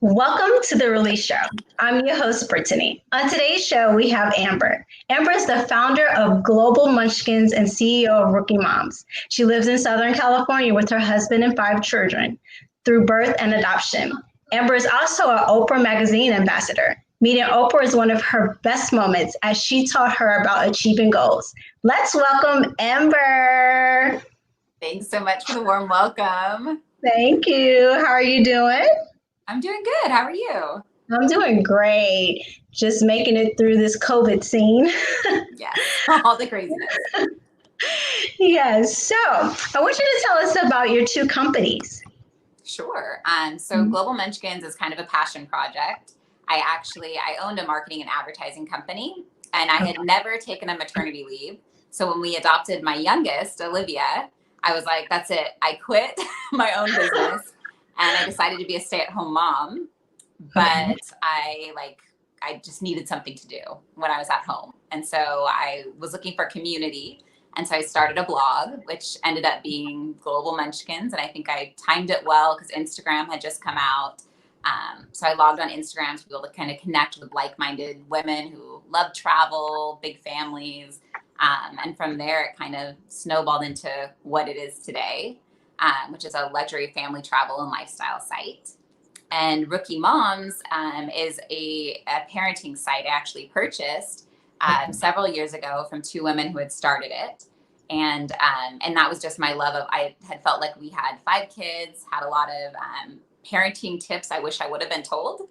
Welcome to the Release Show. I'm your host, Brittany. On today's show, we have Amber. Amber is the founder of Global Munchkins and CEO of Rookie Moms. She lives in Southern California with her husband and 5 children through birth and adoption. Amber is also an Oprah Magazine ambassador. Meeting Oprah is one of her best moments as she taught her about achieving goals. Let's welcome Amber. Thanks so much for the warm welcome. Thank you. How are you doing? I'm doing good. How are you? I'm doing great. Just making it through this COVID scene. Yes, all the craziness. Yes. So I want you to tell us about your 2 companies. Sure. So Global Munchkins is kind of a passion project. I owned a marketing and advertising company, and I had never taken a maternity leave. So when we adopted my youngest, Olivia, I was like, that's it. I quit my own business. And I decided to be a stay-at-home mom, but I just needed something to do when I was at home. And so I was looking for community. And so I started a blog, which ended up being Global Munchkins. And I think I timed it well because Instagram had just come out. So I logged on Instagram to be able to kind of connect with like-minded women who love travel, big families. And from there, it kind of snowballed into what it is today. Which is a luxury family travel and lifestyle site. And Rookie Moms is a parenting site I actually purchased several years ago from 2 women who had started it. And that was just my love of, I had felt like we had 5 kids, had a lot of parenting tips I wish I would have been told,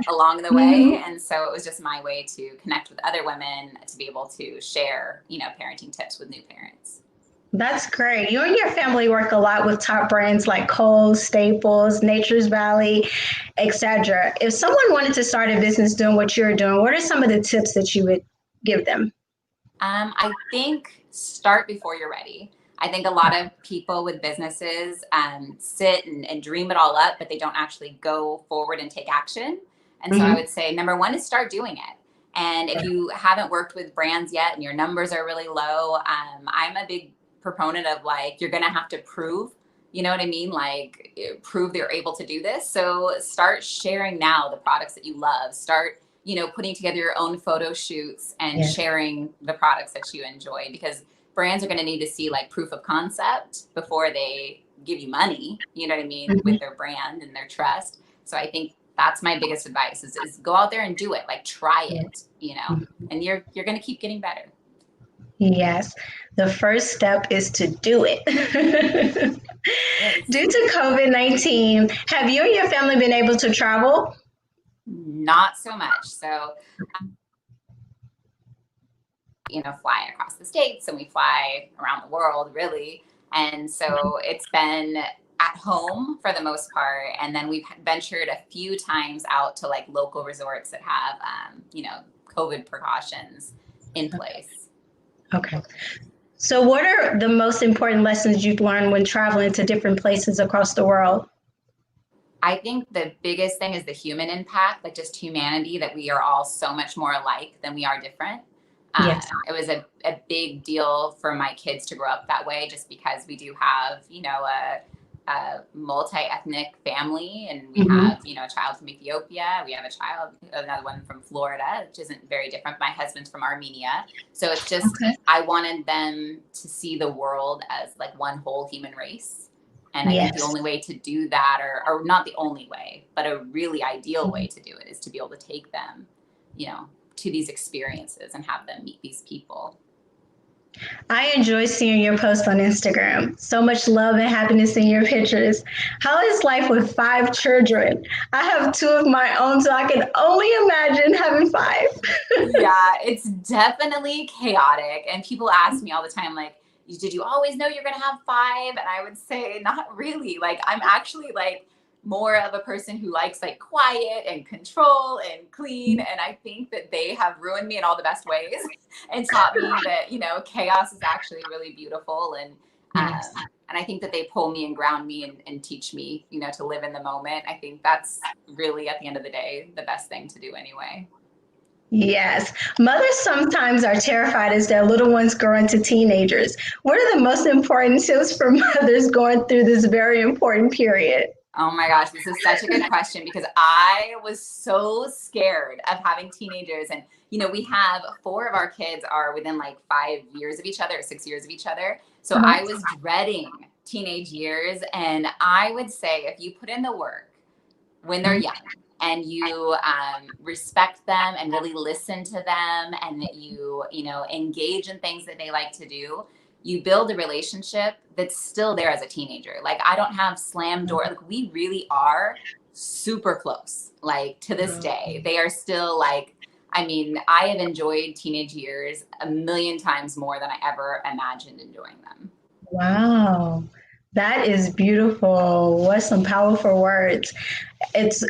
along the way. And so it was just my way to connect with other women to be able to share, parenting tips with new parents. That's great. You and your family work a lot with top brands like Kohl's, Staples, Nature's Valley, etc. If someone wanted to start a business doing what you're doing, what are some of the tips that you would give them? I think start before you're ready. I think a lot of people with businesses sit and dream it all up, but they don't actually go forward and take action. And so I would say, number 1 is start doing it. And if you haven't worked with brands yet and your numbers are really low, I'm a big proponent of you're going to have to prove, you know what I mean? Prove they're able to do this. So start sharing now the products that you love. Start, putting together your own photo shoots and sharing the products that you enjoy, because brands are going to need to see proof of concept before they give you money, you know what I mean, with their brand and their trust. So I think that's my biggest advice is go out there and do it. Try it, and you're going to keep getting better. Yes. The first step is to do it. Due to COVID-19, have you and your family been able to travel? Not so much. So, fly across the states and we fly around the world, really. And so it's been at home for the most part. And then we've ventured a few times out to local resorts that have, COVID precautions in place. Okay. So what are the most important lessons you've learned when traveling to different places across the world? I think the biggest thing is the human impact, just humanity, that we are all so much more alike than we are different. Yes. It was a big deal for my kids to grow up that way, just because we do have, a multi-ethnic family, and we have, a child from Ethiopia. We have another one from Florida, which isn't very different. My husband's from Armenia. So it's just, I wanted them to see the world as one whole human race. And I think the only way to do that, or not the only way, but a really ideal way to do it, is to be able to take them, to these experiences and have them meet these people. I enjoy seeing your posts on Instagram. So much love and happiness in your pictures. How is life with 5 children? I have 2 of my own, so I can only imagine having 5. Yeah, it's definitely chaotic. And people ask me all the time, did you always know you're going to have 5? And I would say, not really. I'm actually more of a person who likes quiet and control and clean. And I think that they have ruined me in all the best ways and taught me that, chaos is actually really beautiful. And I think that they pull me and ground me and teach me, to live in the moment. I think that's really, at the end of the day, the best thing to do anyway. Yes. Mothers sometimes are terrified as their little ones grow into teenagers. What are the most important tips for mothers going through this very important period? Oh my gosh, this is such a good question because I was so scared of having teenagers. And, we have 4 of our kids are within like 5 years of each other, or 6 years of each other. So I was dreading teenage years. And I would say if you put in the work when they're young and you respect them and really listen to them and that you know, engage in things that they like to do, you build a relationship that's still there as a teenager. Like I don't have slam door. Like we really are super close. Like to this day, they are still like, I mean, I have enjoyed teenage years a million times more than I ever imagined enjoying them. Wow. That is beautiful. What some powerful words. It's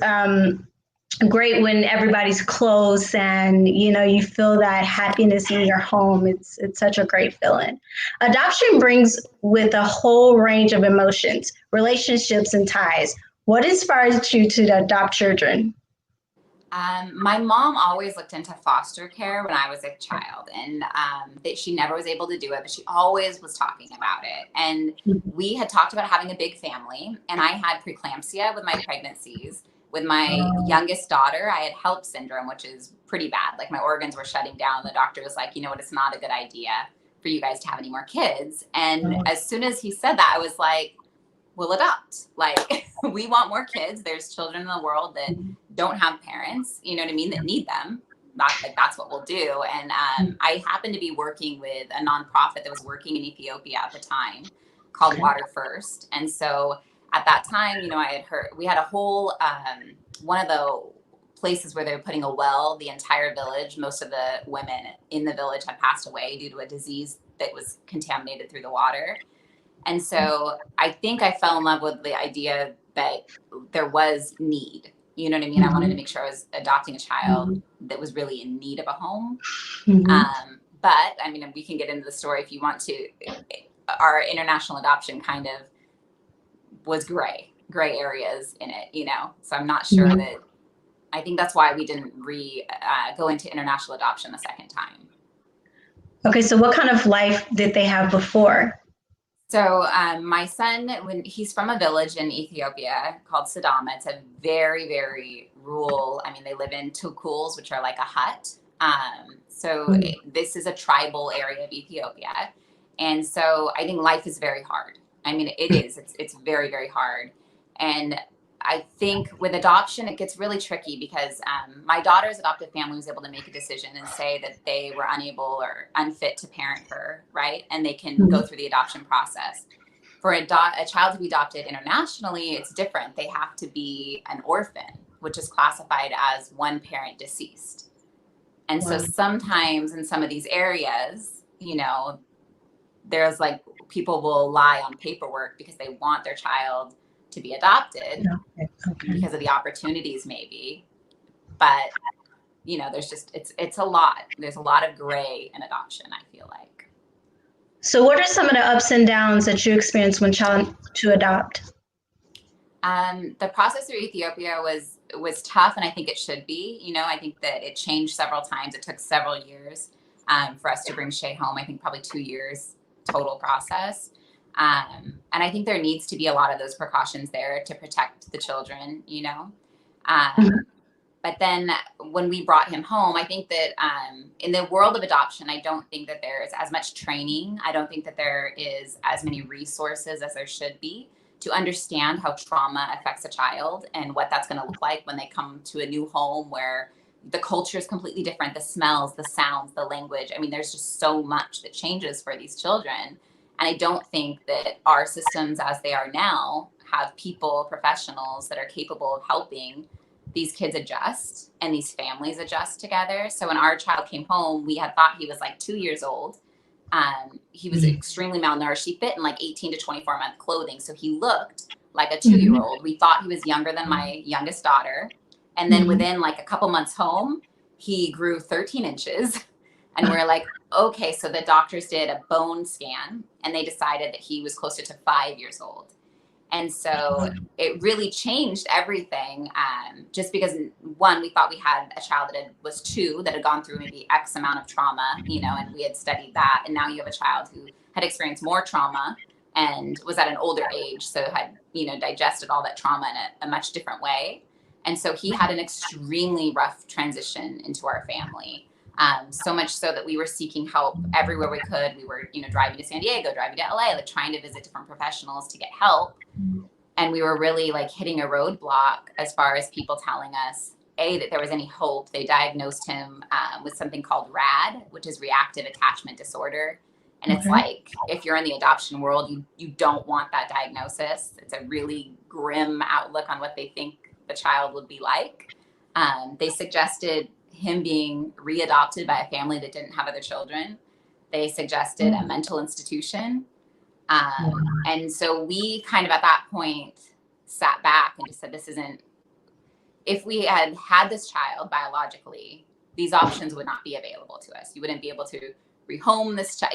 great when everybody's close and you feel that happiness in your home. It's such a great feeling. Adoption brings with a whole range of emotions, relationships, and ties. What inspires you to adopt children? My mom always looked into foster care when I was a child, and that she never was able to do it, but she always was talking about it. And we had talked about having a big family, and I had preeclampsia with my pregnancies. With my youngest daughter, I had HELLP syndrome, which is pretty bad. Like my organs were shutting down. The doctor was like, you know what, it's not a good idea for you guys to have any more kids. And as soon as he said that, I was like, we'll adopt. Like we want more kids. There's children in the world that don't have parents, you know what I mean, that need them. That's what we'll do. And I happened to be working with a nonprofit that was working in Ethiopia at the time called Water First. And so at that time, I had heard we had a whole one of the places where they were putting a well, the entire village, most of the women in the village had passed away due to a disease that was contaminated through the water. And so I think I fell in love with the idea that there was need. You know what I mean? I wanted to make sure I was adopting a child that was really in need of a home. But I mean, we can get into the story if you want to. Our international adoption kind of was gray areas in it, So I'm not sure that, I think that's why we didn't go into international adoption the second time. Okay, so what kind of life did they have before? So my son, when he's from a village in Ethiopia called Sidama, it's a very, very rural. I mean, they live in tukuls, which are like a hut. This is a tribal area of Ethiopia, and so I think life is very hard. I mean, it is. It's very, very hard, and I think with adoption, it gets really tricky because my daughter's adoptive family was able to make a decision and say that they were unable or unfit to parent her, right? And they can go through the adoption process. For a child to be adopted internationally, it's different. They have to be an orphan, which is classified as one parent deceased. And so sometimes in some of these areas, there's like people will lie on paperwork because they want their child to be adopted because of the opportunities maybe, but there's just it's a lot. There's a lot of gray in adoption, I feel like. So what are some of the ups and downs that you experienced when trying to adopt? The process through Ethiopia was tough, and I think it should be. I think that it changed several times. It took several years for us to bring Shay home. I think probably 2 years total process. And I think there needs to be a lot of those precautions there to protect the children, But then when we brought him home, I think that in the world of adoption, I don't think that there's as much training. I don't think that there is as many resources as there should be to understand how trauma affects a child and what that's going to look like when they come to a new home where the culture is completely different, the smells, the sounds, the language. I mean, there's just so much that changes for these children. And I don't think that our systems as they are now have people, professionals that are capable of helping these kids adjust and these families adjust together. So when our child came home, we had thought he was like 2 years old. He was extremely malnourished. He fit in like 18 to 24 month clothing. So he looked like a 2-year-old. We thought he was younger than my youngest daughter. And then within like a couple months home, he grew 13 inches. And we're like, okay, so the doctors did a bone scan and they decided that he was closer to 5 years old. And so it really changed everything. Just because one, we thought we had a child that was 2 that had gone through maybe X amount of trauma, and we had studied that. And now you have a child who had experienced more trauma and was at an older age, so had, digested all that trauma in a much different way. And so he had an extremely rough transition into our family. So much so that we were seeking help everywhere we could. We were, driving to San Diego, driving to LA, like trying to visit different professionals to get help. And we were really like hitting a roadblock as far as people telling us, that there was any hope. They diagnosed him with something called RAD, which is reactive attachment disorder. And it's like, if you're in the adoption world, you don't want that diagnosis. It's a really grim outlook on what they think the child would be like. They suggested him being readopted by a family that didn't have other children. They suggested a mental institution. And so we kind of at that point sat back and just said, if we had had this child biologically, these options would not be available to us. You wouldn't be able to rehome this child,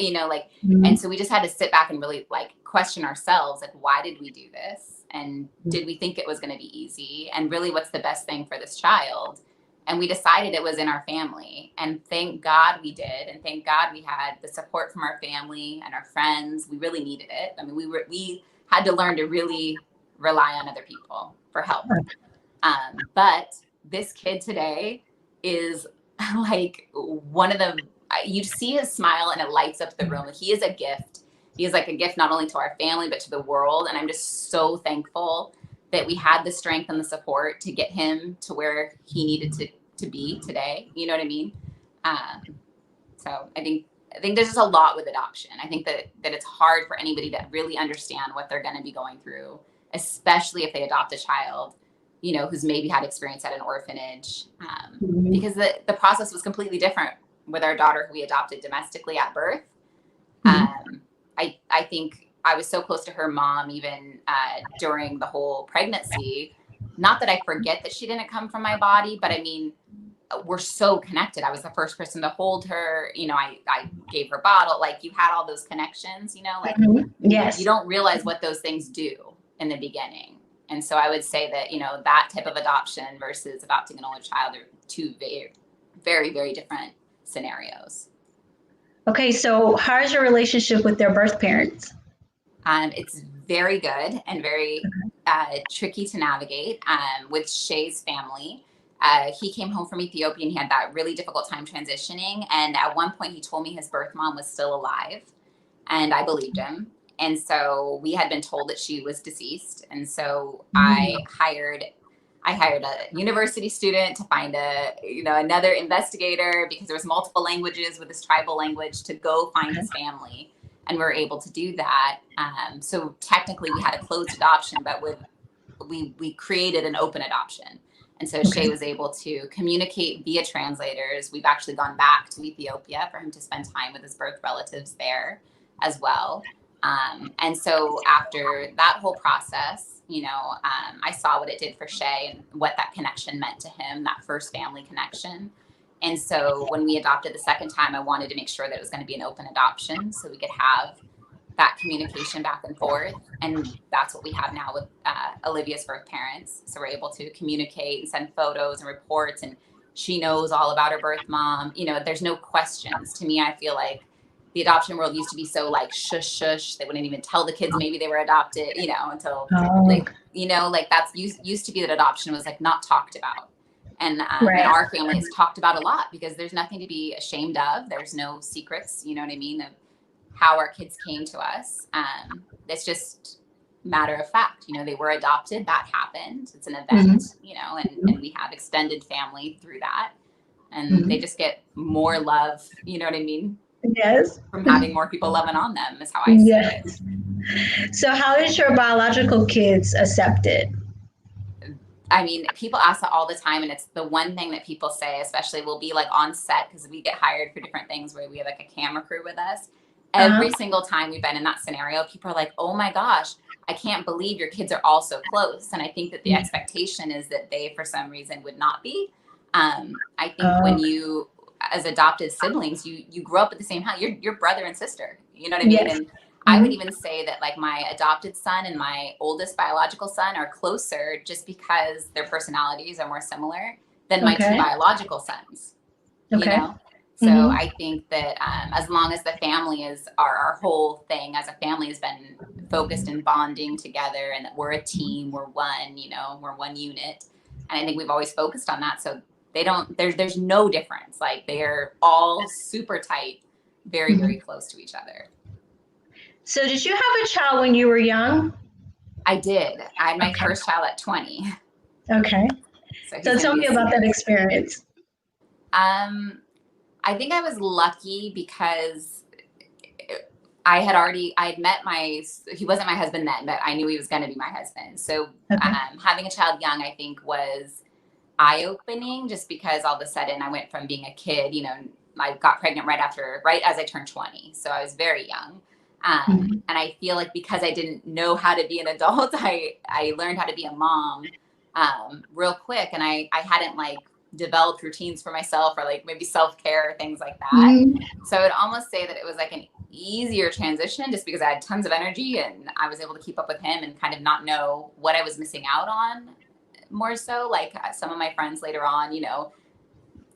and so we just had to sit back and really like question ourselves, like, why did we do this? And did we think it was going to be easy? And really, what's the best thing for this child? And we decided it was in our family. And thank God we did. And thank God we had the support from our family and our friends. We really needed it. I mean, we had to learn to really rely on other people for help. But this kid today is like one of the, you see his smile and it lights up the room. He is a gift. He is like a gift not only to our family, but to the world. And I'm just so thankful that we had the strength and the support to get him to where he needed to be today. You know what I mean? So I think there's just a lot with adoption. I think that it's hard for anybody to really understand what they're going to be going through, especially if they adopt a child, who's maybe had experience at an orphanage, because the process was completely different with our daughter who we adopted domestically at birth. I think I was so close to her mom, even during the whole pregnancy. Not that I forget that she didn't come from my body, but I mean, we're so connected. I was the first person to hold her. I gave her bottle. Like, you had all those connections, Yes. You don't realize what those things do in the beginning. And so I would say that, that type of adoption versus adopting an older child are two very, very, very different scenarios. Okay, so how's your relationship with their birth parents? It's very good and very tricky to navigate with Shay's family. He came home from Ethiopia and he had that really difficult time transitioning. And at one point he told me his birth mom was still alive, and I believed him. And so we had been told that she was deceased. And so I hired a university student to find another investigator, because there was multiple languages with this tribal language, to go find his family. And we were able to do that. So technically we had a closed adoption, but we created an open adoption. And so Shay was able to communicate via translators. We've actually gone back to Ethiopia for him to spend time with his birth relatives there as well. And so after that whole process, I saw what it did for Shay and what that connection meant to him, that first family connection. And so when we adopted the second time, I wanted to make sure that it was going to be an open adoption so we could have that communication back and forth. And that's what we have now with Olivia's birth parents. So we're able to communicate and send photos and reports, and she knows all about her birth mom. There's no questions. To me, I feel like the adoption world used to be so like shush shush. They wouldn't even tell the kids maybe they were adopted, until that's used to be that adoption was like not talked about. And our family has talked about a lot, because there's nothing to be ashamed of. There's no secrets, you know what I mean, of how our kids came to us. It's just matter of fact, they were adopted. That happened. It's an event, and we have extended family through that. And they just get more love, you know what I mean? Yes. From having more people loving on them is how I see it. So how is your biological kids accepted? I mean, people ask that all the time, and it's the one thing that people say, especially we'll be like on set, because we get hired for different things where we have like a camera crew with us. Every single time we've been in that scenario, people are like, oh my gosh, I can't believe your kids are all so close. And I think that the expectation is that they, for some reason, would not be. I think when you, as adopted siblings, you grow up at the same house. You're brother and sister. You know what I mean? Yes. And I would even say that like my adopted son and my oldest biological son are closer just because their personalities are more similar than my two biological sons. You know? So I think that as long as the family is our whole thing as a family has been focused in bonding together, and that we're a team, we're one, we're one unit. And I think we've always focused on that. So there's no difference. Like, they're all super tight, very, very close to each other. So did you have a child when you were young? I did. I had my first child at 20. Okay. So tell me about that experience. I think I was lucky because I had met he wasn't my husband then, but I knew he was going to be my husband. So having a child young, I think, was eye-opening, just because all of a sudden I went from being a kid, I got pregnant right as I turned 20. So I was very young. And I feel like because I didn't know how to be an adult, I learned how to be a mom real quick. And I hadn't developed routines for myself, or maybe self-care or things like that. So I would almost say that it was an easier transition, just because I had tons of energy and I was able to keep up with him and kind of not know what I was missing out on, more so. Some of my friends later on,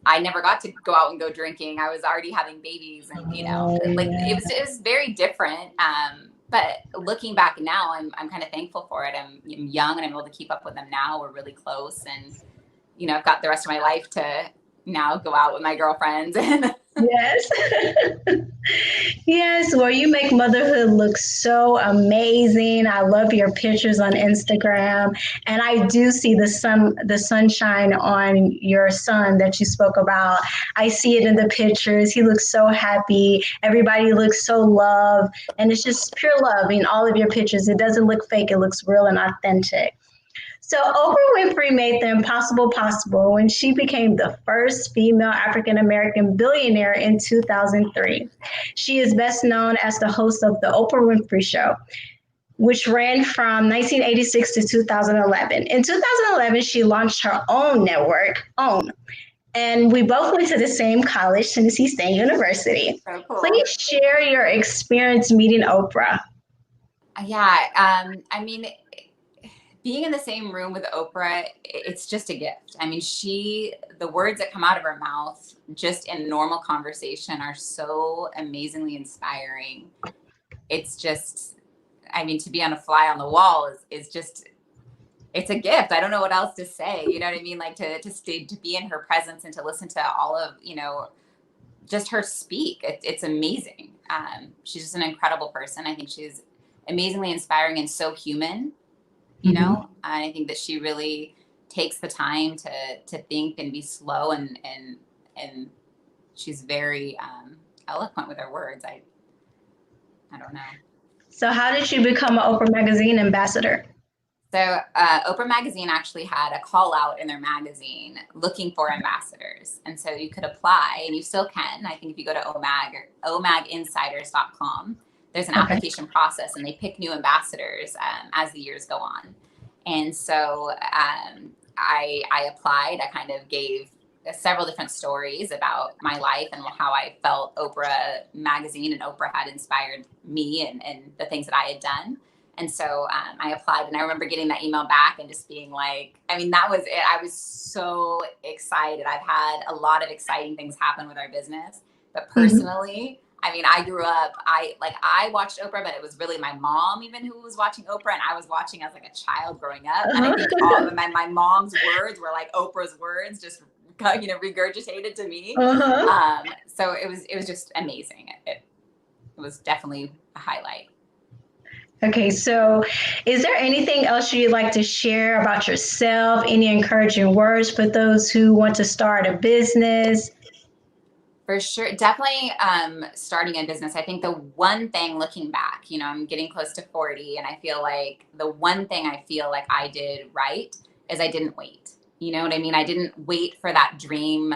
I never got to go out and go drinking. I was already having babies, and it was very different. But looking back now, I'm kind of thankful for it. I'm young and I'm able to keep up with them now. We're really close, and I've got the rest of my life to now go out with my girlfriends. Yes. Yes. Well, you make motherhood look so amazing. I love your pictures on Instagram. And I do see the sunshine on your son that you spoke about. I see it in the pictures. He looks so happy. Everybody looks so loved. And it's just pure love in all of your pictures. It doesn't look fake. It looks real and authentic. So Oprah Winfrey made the impossible possible when she became the first female African-American billionaire in 2003. She is best known as the host of the Oprah Winfrey Show, which ran from 1986 to 2011. In 2011, she launched her own network, OWN. And we both went to the same college, Tennessee State University. So cool. Please share your experience meeting Oprah. Yeah, being in the same room with Oprah, it's just a gift. The words that come out of her mouth just in normal conversation are so amazingly inspiring. It's just, to be on a fly on the wall is just, it's a gift. I don't know what else to say. You know what I mean? To be in her presence and to listen to all of, just her speak. It's amazing. She's just an incredible person. I think she's amazingly inspiring and so human. And I think that she really takes the time to think and be slow, and she's very eloquent with her words. I don't know. So how did you become an Oprah Magazine ambassador? So Oprah Magazine actually had a call out in their magazine looking for ambassadors. And so you could apply, and you still can. I think if you go to omaginsiders.com, there's an application process, and they pick new ambassadors as the years go on. And so I applied. I kind of gave several different stories about my life and how I felt Oprah Magazine and Oprah had inspired me and the things that I had done. And so I applied, and I remember getting that email back and just being that was it. I was so excited. I've had a lot of exciting things happen with our business, but personally, I grew up, I watched Oprah, but it was really my mom even who was watching Oprah, and I was watching as a child growing up. And I think all of my mom's words were Oprah's words, just, regurgitated to me. So it was just amazing. It was definitely a highlight. Okay, so is there anything else you'd like to share about yourself? Any encouraging words for those who want to start a business? For sure. Definitely starting a business. I think the one thing looking back, I'm getting close to 40, and I feel like the one thing I feel like I did right is I didn't wait. You know what I mean? I didn't wait for that dream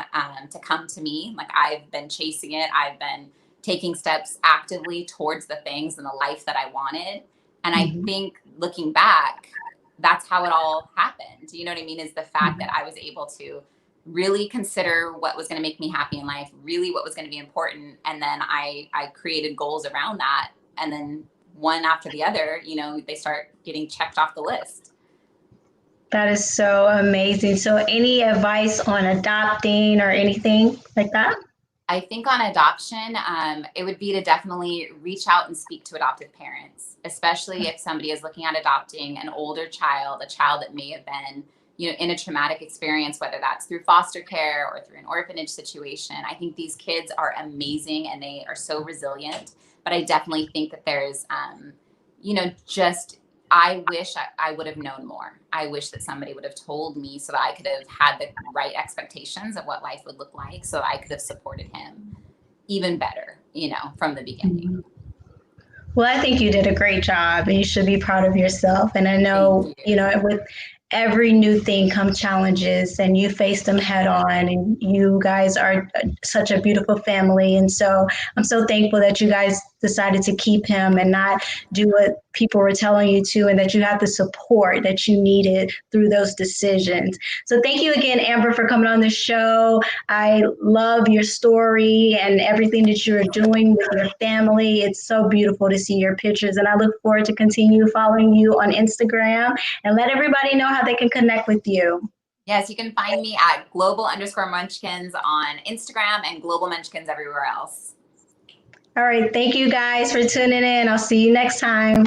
to come to me. I've been chasing it. I've been taking steps actively towards the things and the life that I wanted. And I think looking back, that's how it all happened. You know what I mean? Is the fact that I was able to really consider what was going to make me happy in life, really what was going to be important. And then I created goals around that. And then one after the other, they start getting checked off the list. That is so amazing. So any advice on adopting or anything like that? I think on adoption, it would be to definitely reach out and speak to adoptive parents, especially if somebody is looking at adopting an older child, a child that may have been, in a traumatic experience, whether that's through foster care or through an orphanage situation. I think these kids are amazing and they are so resilient. But I definitely think that there's, just I wish I would have known more. I wish that somebody would have told me so that I could have had the right expectations of what life would look like, so that I could have supported him even better, from the beginning. Well, I think you did a great job and you should be proud of yourself. And I know, with every new thing come challenges and you face them head on, and you guys are such a beautiful family. And so I'm so thankful that you guys decided to keep him and not do what people were telling you to, and that you had the support that you needed through those decisions. So thank you again, Amber, for coming on the show. I love your story and everything that you're doing with your family. It's so beautiful to see your pictures, and I look forward to continue following you on Instagram, and let everybody know how they can connect with you. Yes, you can find me at global_munchkins on Instagram and global munchkins everywhere else. All right. Thank you guys for tuning in. I'll see you next time.